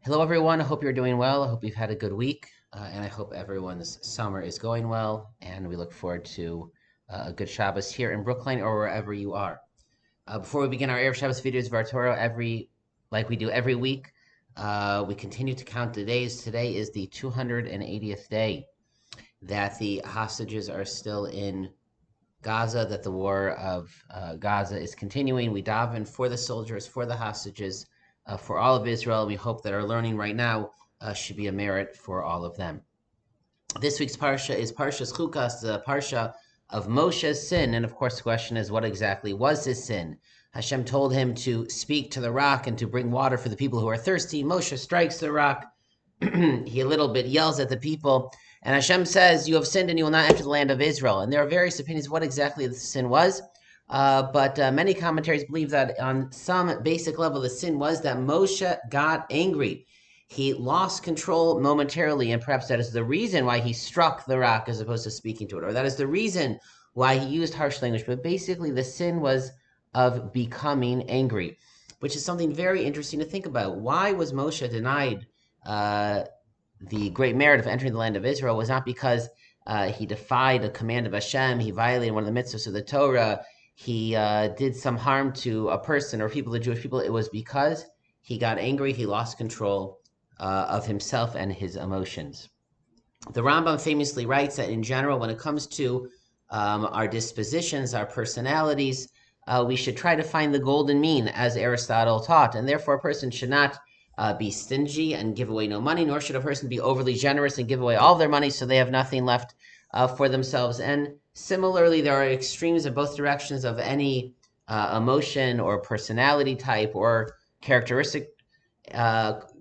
Hello, everyone. I hope you're doing well. I hope you've had a good week, and I hope everyone's summer is going well. And we look forward to a good Shabbos here in Brooklyn or wherever you are. Before we begin our Erev Shabbos videos of our Torah, like we do every week, we continue to count the days. Today is the 280th day that the hostages are still in Gaza, that the war of Gaza is continuing. We daven for the soldiers, for the hostages, for all of Israel. We hope that our learning right now should be a merit for all of them. This week's parsha is Parshas Chukat, the parsha of Moshe's sin. And of course, the question is, what exactly was his sin? Hashem told him to speak to the rock and to bring water for the people who are thirsty. Moshe strikes the rock. He a little bit yells at the people. And Hashem says, you have sinned and you will not enter the land of Israel. And there are various opinions what exactly the sin was. But many commentaries believe that on some basic level, the sin was that Moshe got angry. He lost control momentarily, and perhaps that is the reason why he struck the rock as opposed to speaking to it, or that is the reason why he used harsh language. But basically, the sin was of becoming angry, which is something very interesting to think about. Why was Moshe denied the great merit of entering the land of Israel? Was not because he defied a command of Hashem, he violated one of the mitzvahs of the Torah, he did some harm to a person or people, the Jewish people. It was because he got angry, he lost control of himself and his emotions. The Rambam famously writes that in general, when it comes to our dispositions, our personalities, we should try to find the golden mean, as Aristotle taught, and therefore a person should not be stingy and give away no money, nor should a person be overly generous and give away all their money so they have nothing left for themselves. And similarly, there are extremes in both directions of any emotion or personality type or characteristic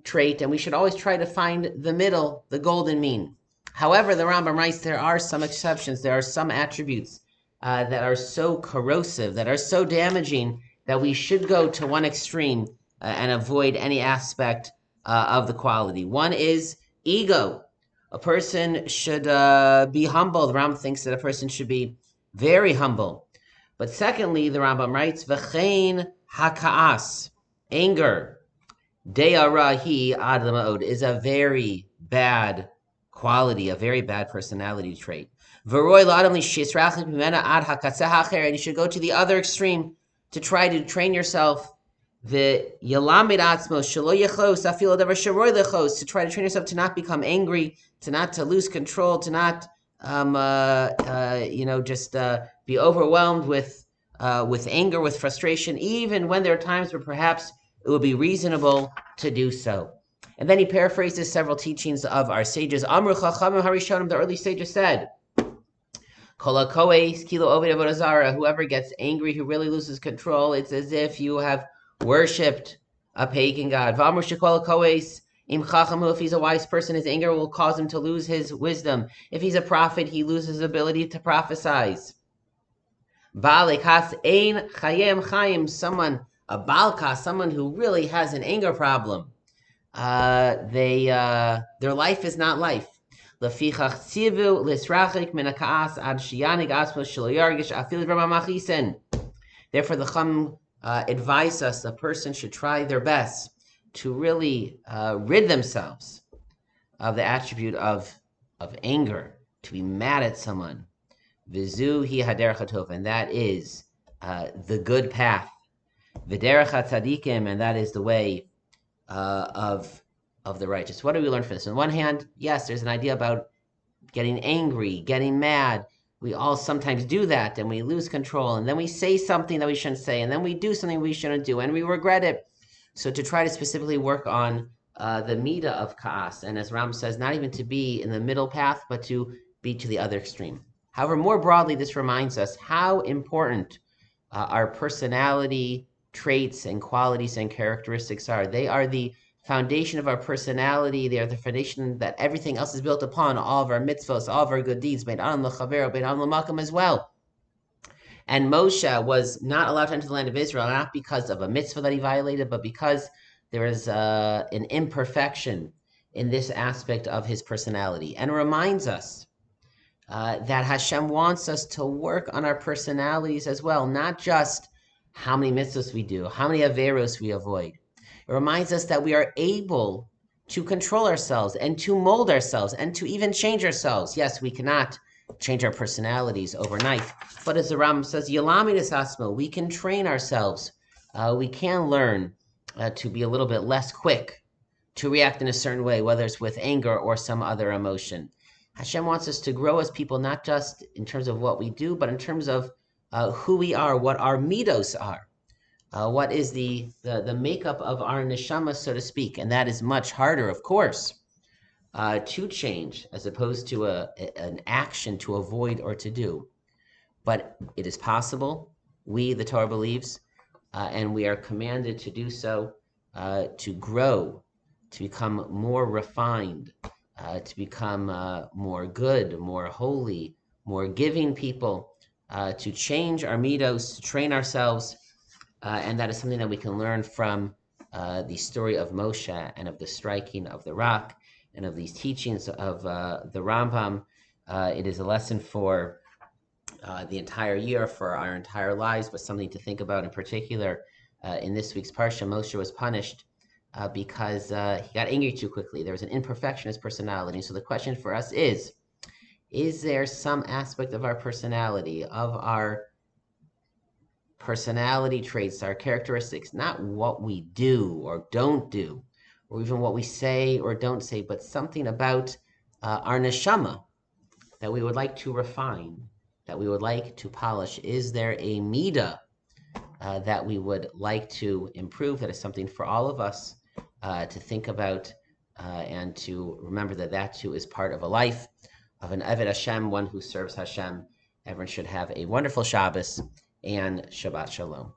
trait, and we should always try to find the middle, the golden mean. However, the Rambam writes there are some exceptions. There are some attributes that are so corrosive, that are so damaging, that we should go to one extreme and avoid any aspect of the quality. One is ego. A person should be humble. The Rambam thinks that a person should be very humble. But secondly, the Rambam writes, V'chein haka'as, anger, De'arahi ad lama'od, is a very bad quality, a very bad personality trait. V'roi la'adam lishisrach mimena ad hakatzeh hacher, and you should go to the other extreme to try to train yourself the yalamid atzmo shelo yechos afil davar sheroi lechos, to try to train yourself to not become angry, to lose control, to not just be overwhelmed with anger, with frustration, even when there are times where perhaps it would be reasonable to do so. And then he paraphrases several teachings of our sages. Amru chachamim harishonim, the early sages said, Kol hakoes kilo oved avodah zara, whoever gets angry, who really loses control, it's as if you have worshipped a pagan god. V'amru shekol hakoes im chachamu, if he's a wise person, his anger will cause him to lose his wisdom. If he's a prophet, he loses his ability to prophesize. Ba'alei kas ein chayem chayim, a balka, someone who really has an anger problem, their life is not life. Therefore, the Chum advise us the person should try their best to really rid themselves of the attribute of anger, to be mad at someone. Vizu hi haderech hatov, and that is the good path. V'derech hatzadikim, and that is the way of the righteous. What do we learn from this? On one hand, yes, there's an idea about getting angry, getting mad. We all sometimes do that, and we lose control, and then we say something that we shouldn't say, and then we do something we shouldn't do, and we regret it. So to try to specifically work on the Midot of Ka'as, and as Ram says, not even to be in the middle path, but to be to the other extreme. However, more broadly, this reminds us how important our personality traits and qualities and characteristics are. They are the foundation of our personality. They are the foundation that everything else is built upon, all of our mitzvahs, all of our good deeds, bein adam l'chavero, bein adam l'makam as well. And Moshe was not allowed to enter the land of Israel, not because of a mitzvah that he violated, but because there is an imperfection in this aspect of his personality. And it reminds us that Hashem wants us to work on our personalities as well, not just how many mitzvahs we do, how many averos we avoid. It reminds us that we are able to control ourselves and to mold ourselves and to even change ourselves. Yes, we cannot change our personalities overnight, but as the Rambam says, Yalaminus Asmo, we can train ourselves. We can learn to be a little bit less quick to react in a certain way, whether it's with anger or some other emotion. Hashem wants us to grow as people, not just in terms of what we do, but in terms of who we are, what our midos are. What is the makeup of our neshama, so to speak, and that is much harder, of course, to change as opposed to an action to avoid or to do. But it is possible. We, the Torah believes, and we are commanded to do so, to grow, to become more refined, to become more good, more holy, more giving people, to change our midos, to train ourselves. And that is something that we can learn from the story of Moshe and of the striking of the rock and of these teachings of the Rambam. It is a lesson for the entire year, for our entire lives, but something to think about in particular. In this week's Parsha, Moshe was punished because he got angry too quickly. There was an imperfection in his personality. So the question for us is there some aspect of our personality, of our personality traits, our characteristics, not what we do or don't do, or even what we say or don't say, but something about our neshama that we would like to refine, that we would like to polish? Is there a midah that we would like to improve? That is something for all of us to think about and to remember that too is part of a life of an Eved Hashem, one who serves Hashem. Everyone should have a wonderful Shabbos and Shabbat Shalom.